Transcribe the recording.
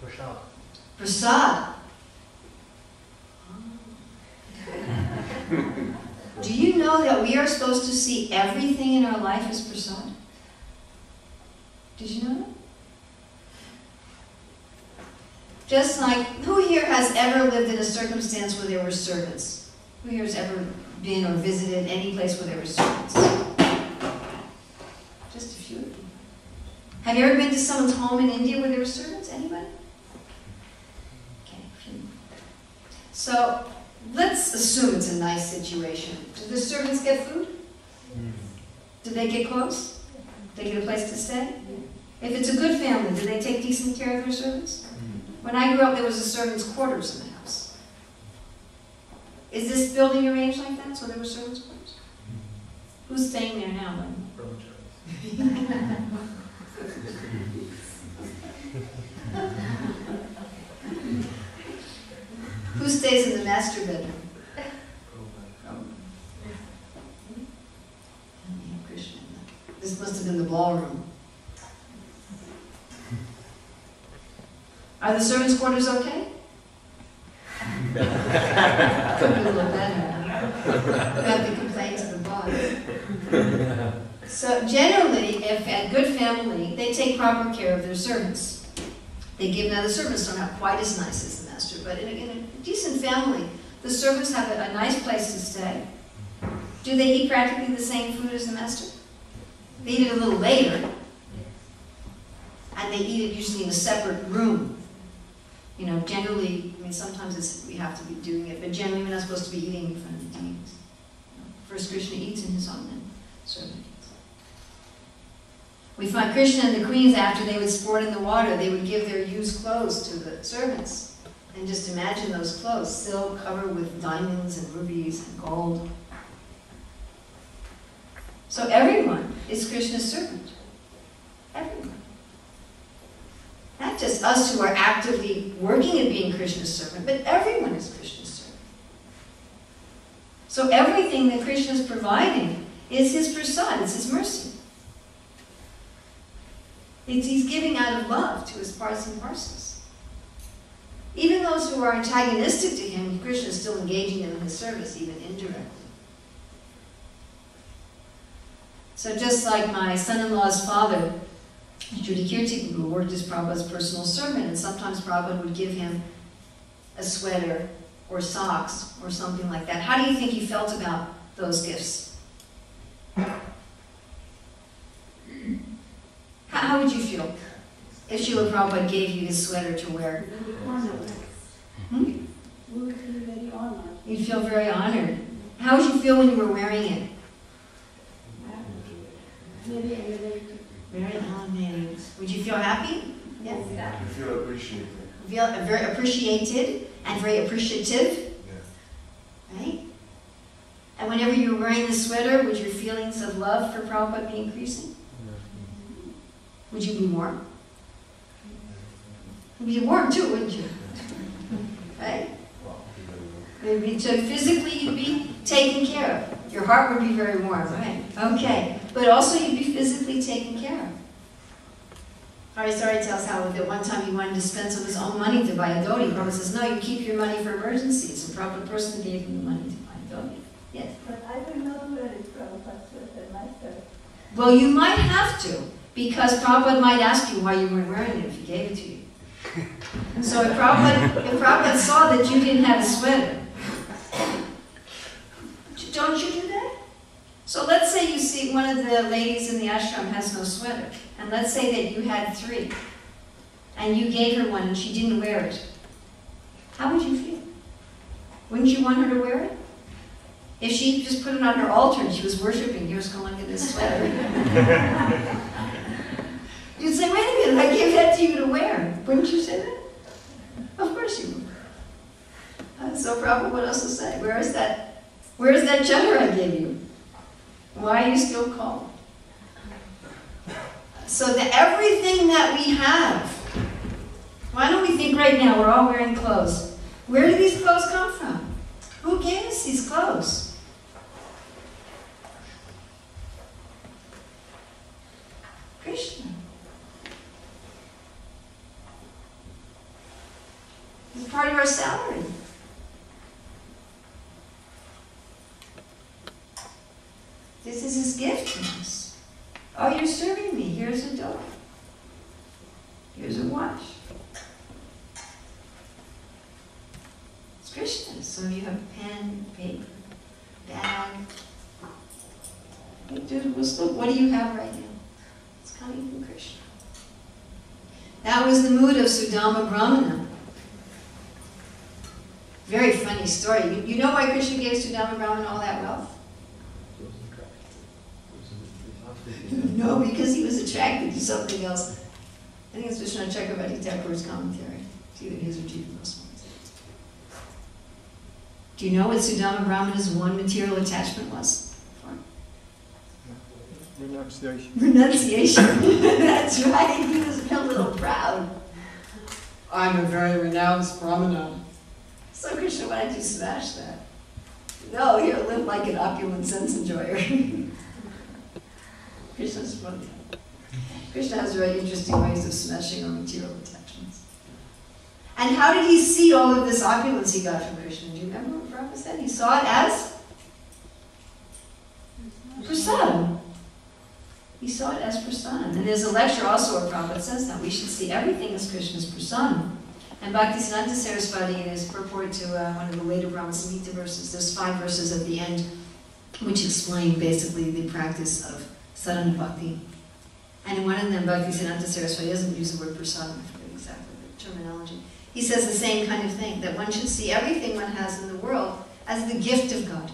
Prasad. Prasad. Do you know that we are supposed to see everything in our life as prasad? Did you know that? Just like, who here has ever lived in a circumstance where there were servants? Who here has ever been or visited any place where there were servants? Just a few of you. Have you ever been to someone's home in India where there were servants? Anybody? Okay, a few. So, let's assume it's a nice situation. Do the servants get food? Do they get clothes? Do they get a place to stay? If it's a good family, do they take decent care of their servants? When I grew up, there was a servants' quarters in the house. Is this building arranged like that, so there were servants' quarters? Who's staying there now? Who stays in the master bedroom? This must have been the ballroom. Are the servants' quarters okay? Could be a little better. We have to complain to the boss. So generally, if a good family, they take proper care of their servants. They give, now the servants don't have quite as nice as the master, but in a decent family, the servants have a nice place to stay. Do they eat practically the same food as the master? They eat it a little later, and they eat it usually in a separate room. You know, generally, I mean, sometimes we have to be doing it, but generally we're not supposed to be eating in front of the deities. First, Krishna eats in his own, and servant eats. We find Krishna and the queens, after they would sport in the water, they would give their used clothes to the servants. And just imagine those clothes, silk covered with diamonds and rubies and gold. So everyone is Krishna's servant. Everyone. Not just us who are actively working at being Krishna's servant, but everyone is Krishna's servant. So everything that Krishna is providing is his prasad, it's his mercy. He's giving out of love to his parts and parcels. Even those who are antagonistic to him, Krishna is still engaging them in his service, even indirectly. So just like my son-in-law's father, Judy Kirti, who worked as Prabhupada's personal servant, and sometimes Prabhupada would give him a sweater or socks or something like that. How do you think he felt about those gifts? How would you feel if Srila Prabhupada gave you his sweater to wear? We would feel very honored. You'd feel very honored. How would you feel when you were wearing it? Very elevated. Very elevated. Would you feel happy? Yes. You feel appreciated. Feel very appreciated and very appreciative. Yeah. Right? And whenever you were wearing the sweater, would your feelings of love for Prabhupada be increasing? Would you be warm? You'd be warm too, wouldn't you? Right? So physically you'd be taken care of. Your heart would be very warm, right? Okay. But also you'd be physically taken care of. Harisari tells how at one time he wanted to spend some of his own money to buy a dhoti. Prabhupada says, no, you keep your money for emergencies. And Prabhupada personally gave him the money to buy a dhoti. Yes? But I will not wear it, Prabhupada sweater myself. Well, you might have to, because Prabhupada might ask you why you weren't wearing it if he gave it to you. So if Prabhupada saw that you didn't have a sweater, don't you do that? So let's say you see one of the ladies in the ashram has no sweater, and let's say that you had 3, and you gave her one and she didn't wear it. How would you feel? Wouldn't you want her to wear it? If she just put it on her altar and she was worshiping, here's going to this sweater. You'd say, wait a minute, I gave that to you to wear. Wouldn't you say that? Of course you would. So Prabhupada, what else to say? Where is that cheddar I gave you? Why are you still calm? So everything that we have, why don't we think right now, we're all wearing clothes. Where do these clothes come from? Who gave us these clothes? Krishna. It's part of our salary. This is his gift to us. Oh, you're serving me. Here's a dough. Here's a watch. It's Krishna's. So you have pen, paper, bag. Hey, dude, what do you have right now? It's coming from Krishna. That was the mood of Sudama Brahmana. Very funny story. You know why Krishna gave Sudama Brahmana all that wealth? No, because he was attracted to something else. I think it's Vishwanath Chakravarti Thakur's commentary. It's either his or Jiva Goswami's. Do you know what Sudama Brahmana's one material attachment was? Renunciation. Renunciation. That's right. He was a little proud. I'm a very renounced Brahmana. So Krishna, why don't you smash that? No, here, live like an opulent sense enjoyer. Krishna's funny. Krishna has very interesting ways of smashing our material attachments. And how did he see all of this opulence he got from Krishna? Do you remember what Prabhupada said? He saw it as prasadam. He saw it as prasadam. And there's a lecture also where Prabhupada says that we should see everything as Krishna's prasadam. And Bhaktisiddhanta Saraswati, in his purport to one of the later Brahma Samhita verses, there's 5 verses at the end which explain basically the practice of sadhana bhakti. And in one of them, Bhaktisiddhanta Saraswati doesn't use the word prasadam, I forget exactly the terminology. He says the same kind of thing, that one should see everything one has in the world as the gift of God.